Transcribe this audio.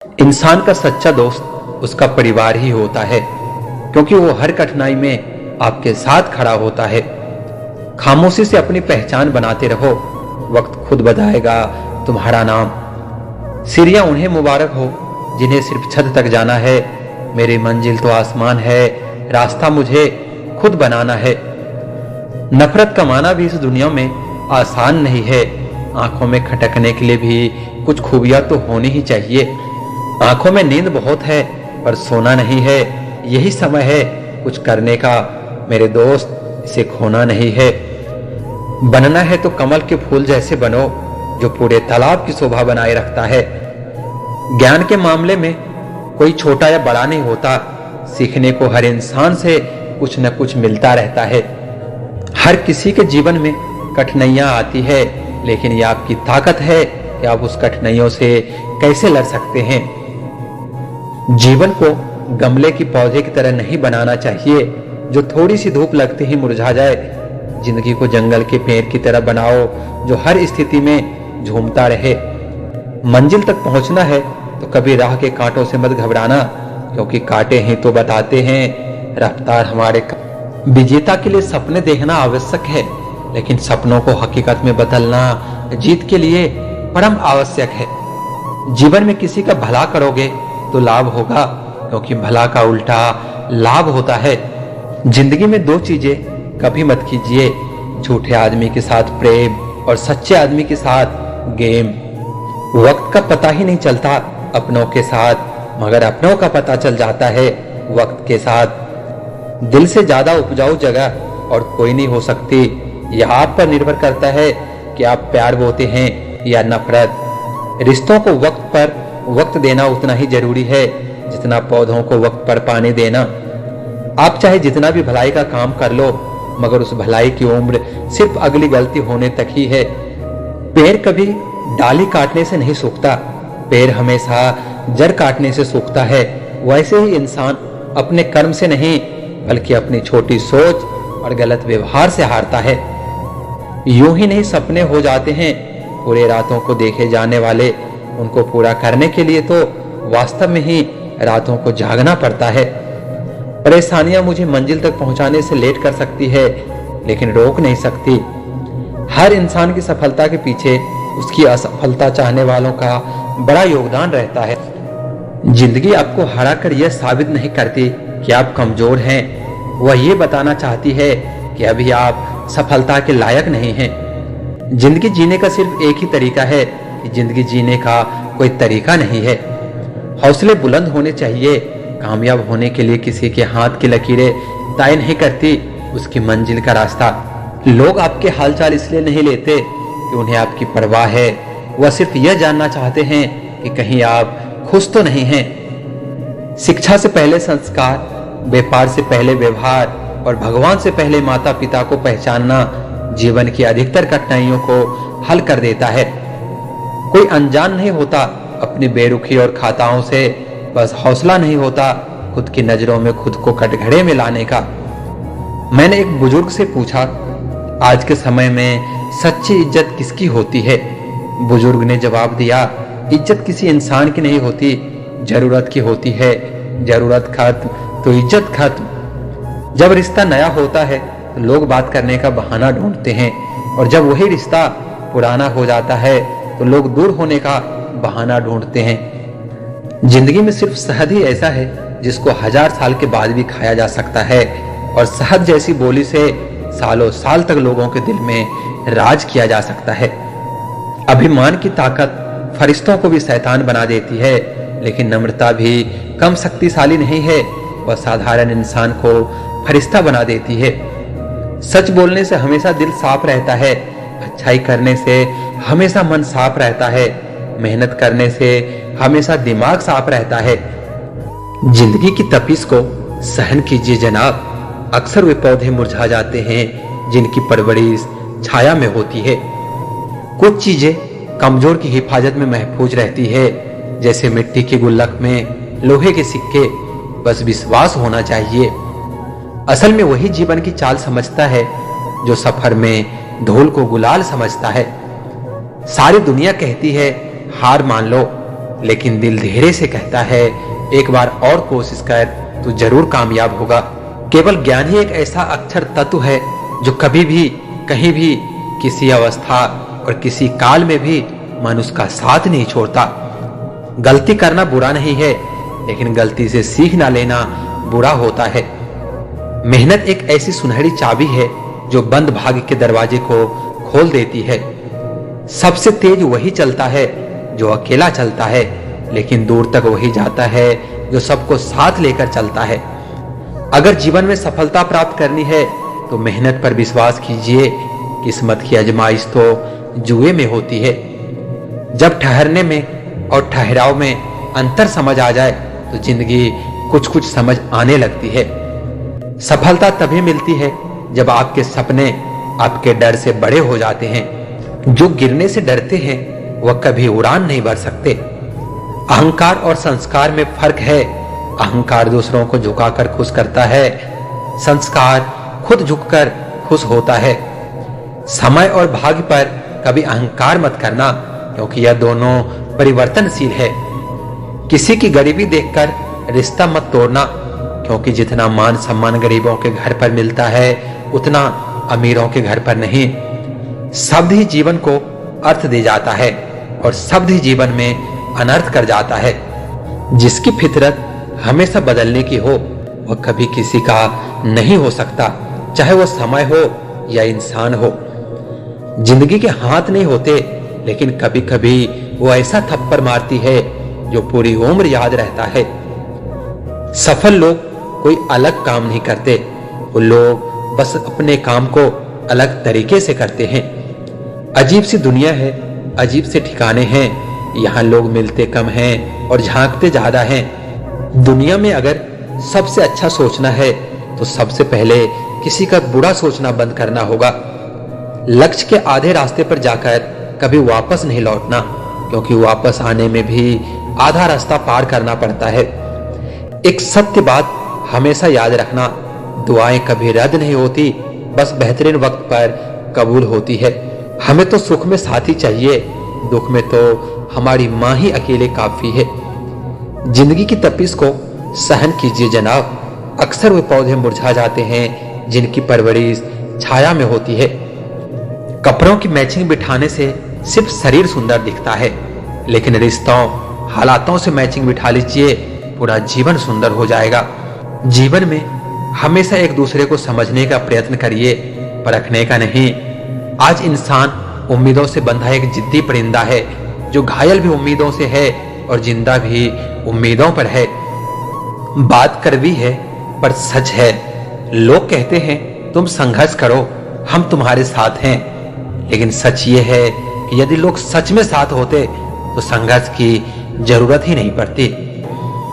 इंसान का सच्चा दोस्त उसका परिवार ही होता है, क्योंकि वो हर कठिनाई में आपके साथ खड़ा होता है। खामोशी से अपनी पहचान बनाते रहो, वक्त खुद बताएगा तुम्हारा नाम। सीढ़ियां उन्हें मुबारक हो जिन्हें सिर्फ छत तक जाना है। मेरी मंजिल तो आसमान है, रास्ता मुझे खुद बनाना है। नफरत कमाना भी इस दुनिया में आसान नहीं है। आंखों में खटकने के लिए भी कुछ खूबियां तो होनी ही चाहिए। आंखों में नींद बहुत है पर सोना नहीं है। यही समय है कुछ करने का मेरे दोस्त, इसे खोना नहीं है। बनना है तो कमल के फूल जैसे बनो, जो पूरे तालाब की शोभा बनाए रखता है। ज्ञान के मामले में कोई छोटा या बड़ा नहीं होता। सीखने को हर इंसान से कुछ न कुछ मिलता रहता है। हर किसी के जीवन में कठिनाइयां आती है, लेकिन यह आपकी ताकत है कि आप उस कठिनाइयों से कैसे लड़ सकते हैं। जीवन को गमले की पौधे की तरह नहीं बनाना चाहिए जो थोड़ी सी धूप लगते ही मुरझा जाए। जिंदगी को जंगल के पेड़ की तरह बनाओ जो हर स्थिति में झूमता रहे। मंजिल तक पहुंचना है तो कभी राह के कांटों से मत घबराना, क्योंकि कांटे ही तो बताते हैं रफ्तार हमारे। विजेता के लिए सपने देखना आवश्यक है, लेकिन सपनों को हकीकत में बदलना जीत के लिए परम आवश्यक है। जीवन में किसी का भला करोगे तो लाभ होगा, क्योंकि भला का उल्टा लाभ होता है। जिंदगी में दो चीजें कभी मत कीजिए, झूठे आदमी के साथ प्रेम और सच्चे आदमी के साथ गेम। वक्त का पता ही नहीं चलता अपनों के साथ, मगर अपनों का पता चल जाता है वक्त के साथ। दिल से ज्यादा उपजाऊ जगह और कोई नहीं हो सकती। यह आप पर निर्भर करता है कि आप प्यार बोते हैं या नफरत। रिश्तों को वक्त पर वक्त देना उतना ही जरूरी है जितना पौधों को वक्त पर पानी देना। आप चाहे जितना भी भलाई का काम कर लो, मगर उस भलाई की उम्र सिर्फ अगली गलती होने तक ही है। पेड़ कभी डाली काटने से नहीं सूखता, पेड़ हमेशा जड़ काटने से सूखता है। वैसे ही इंसान अपने कर्म से नहीं, बल्कि अपनी छोटी सोच और गलत व्यवहार से हारता है। यूं ही नहीं सपने हो जाते हैं पूरे रातों को देखे जाने वाले। उनको पूरा करने के लिए तो वास्तव में ही रातों को जागना पड़ता है। परेशानियां मुझे मंजिल तक पहुंचाने से लेट कर सकती है, लेकिन रोक नहीं सकती। हर इंसान की सफलता के पीछे उसकी असफलता चाहने वालों का बड़ा योगदान रहता है। जिंदगी आपको हरा कर यह साबित नहीं करती कि आप कमजोर हैं, वह ये बताना चाहती है कि अभी आप सफलता के लायक नहीं हैं। जिंदगी जीने का सिर्फ एक ही तरीका है, कि जिंदगी जीने का कोई तरीका नहीं है। हौसले बुलंद होने चाहिए। कामयाब होने के लिए किसी के हाथ की लकीरें तय नहीं करती उसकी मंजिल का रास्ता। लोग आपके हालचाल इसलिए नहीं लेते कि उन्हें आपकी परवाह है, वह सिर्फ यह जानना चाहते हैं कि कहीं आप खुश तो नहीं हैं। शिक्षा से पहले संस्कार, व्यापार से पहले व्यवहार और भगवान से पहले माता पिता को पहचानना जीवन की अधिकतर कठिनाइयों को हल कर देता है। कोई अनजान नहीं होता अपनी बेरुखी और खाताओं से, बस हौसला नहीं होता खुद की नजरों में खुद को कटघरे में लाने का। मैंने एक बुजुर्ग से पूछा, आज के समय में सच्ची इज्जत किसकी होती है? बुजुर्ग ने जवाब दिया, इज्जत किसी इंसान की नहीं होती, जरूरत की होती है। जरूरत खत्म तो इज्जत खत्म। जब रिश्ता नया होता है तो लोग बात करने का बहाना ढूंढते हैं, और जब वही रिश्ता पुराना हो जाता है तो लोग दूर होने का बहाना ढूंढते हैं। जिंदगी में सिर्फ शहद ही ऐसा है जिसको 1000 साल के बाद भी खाया जा सकता है, और शहद जैसी बोली से सालों साल तक लोगों के दिल में राज किया जा सकता है। अभिमान की ताकत फरिश्तों को भी शैतान बना देती है, लेकिन नम्रता भी कम शक्तिशाली नहीं है, वह साधारण इंसान को फरिश्ता बना देती है। सच बोलने से हमेशा दिल साफ रहता है, अच्छाई करने से हमेशा मन साफ रहता है, मेहनत करने से हमेशा दिमाग साफ रहता है। जिंदगी की तपिश को सहन कीजिए जनाब। अक्सर वे पौधे मुरझा जाते हैं जिनकी परवरिश छाया में होती है। कुछ चीजें कमजोर की हिफाजत में महफूज रहती है, जैसे मिट्टी के गुल्लक में लोहे के सिक्के। बस विश्वास होना चाहिए। असल में वही जीवन की चाल समझता है जो सफर में धूल को गुलाल समझता है। सारी दुनिया कहती है हार मान लो, लेकिन दिल धीरे से कहता है एक बार और कोशिश कर, तू जरूर कामयाब होगा। केवल ज्ञान ही एक ऐसा अक्षर तत्व है जो कभी भी कहीं भी किसी अवस्था और किसी काल में भी मनुष्य का साथ नहीं छोड़ता। गलती करना बुरा नहीं है, लेकिन गलती से सीख ना लेना बुरा होता है। मेहनत एक ऐसी सुनहरी चाबी है जो बंद भाग्य के दरवाजे को खोल देती है। सबसे तेज वही चलता है जो अकेला चलता है, लेकिन दूर तक वही जाता है जो सबको साथ लेकर चलता है। अगर जीवन में सफलता प्राप्त करनी है तो मेहनत पर विश्वास कीजिए। किस्मत की आजमाइश तो जुए में होती है। जब ठहरने में और ठहराव में अंतर समझ आ जाए तो जिंदगी कुछ कुछ समझ आने लगती है। सफलता तभी मिलती है जब आपके सपने आपके डर से बड़े हो जाते हैं। जो गिरने से डरते हैं वह कभी उड़ान नहीं भर सकते। अहंकार और संस्कार में फर्क है। अहंकार दूसरों को झुकाकर खुश करता है, संस्कार खुद झुककर खुश होता है। समय और भाग्य पर कभी अहंकार मत करना, क्योंकि यह दोनों परिवर्तनशील है। किसी की गरीबी देखकर रिश्ता मत तोड़ना, क्योंकि जितना मान सम्मान गरीबों के घर पर मिलता है उतना अमीरों के घर पर नहीं। शब्द ही जीवन को अर्थ दे जाता है और शब्द ही जीवन में अनर्थ कर जाता है। जिसकी फितरत हमेशा बदलने की हो वह कभी किसी का नहीं हो सकता, चाहे वो समय हो या इंसान हो। जिंदगी के हाथ नहीं होते, लेकिन कभी कभी वो ऐसा थप्पड़ मारती है जो पूरी उम्र याद रहता है। सफल लोग कोई अलग काम नहीं करते, वो लोग बस अपने काम को अलग तरीके से करते हैं। अजीब सी दुनिया है, अजीब से ठिकाने हैं। यहाँ लोग मिलते कम हैं और झांकते ज्यादा हैं। दुनिया में अगर सबसे अच्छा सोचना है तो सबसे पहले किसी का बुरा सोचना बंद करना होगा। लक्ष्य के आधे रास्ते पर जाकर कभी वापस नहीं लौटना, क्योंकि वापस आने में भी आधा रास्ता पार करना पड़ता है। एक सत्य बात हमेशा याद रखना, दुआएं कभी रद्द नहीं होती, बस बेहतरीन वक्त पर कबूल होती है। हमें तो सुख में साथी चाहिए, दुख में तो हमारी माँ ही अकेले काफी है। जिंदगी की तपिश को सहन कीजिए जनाब। अक्सर वे पौधे मुरझा जाते हैं जिनकी परवरिश छाया में होती है। कपड़ों की मैचिंग बिठाने से सिर्फ शरीर सुंदर दिखता है, लेकिन रिश्तों हालातों से मैचिंग बिठा लीजिए, पूरा जीवन सुंदर हो जाएगा। जीवन में हमेशा एक दूसरे को समझने का प्रयत्न करिए, परखने का नहीं। आज इंसान उम्मीदों से बंधा एक जिद्दी परिंदा है, जो घायल भी उम्मीदों से है और जिंदा भी उम्मीदों पर है। बात कड़वी है पर सच है। लोग कहते हैं तुम संघर्ष करो, हम तुम्हारे साथ हैं, लेकिन सच ये है कि यदि लोग सच में साथ होते तो संघर्ष की जरूरत ही नहीं पड़ती।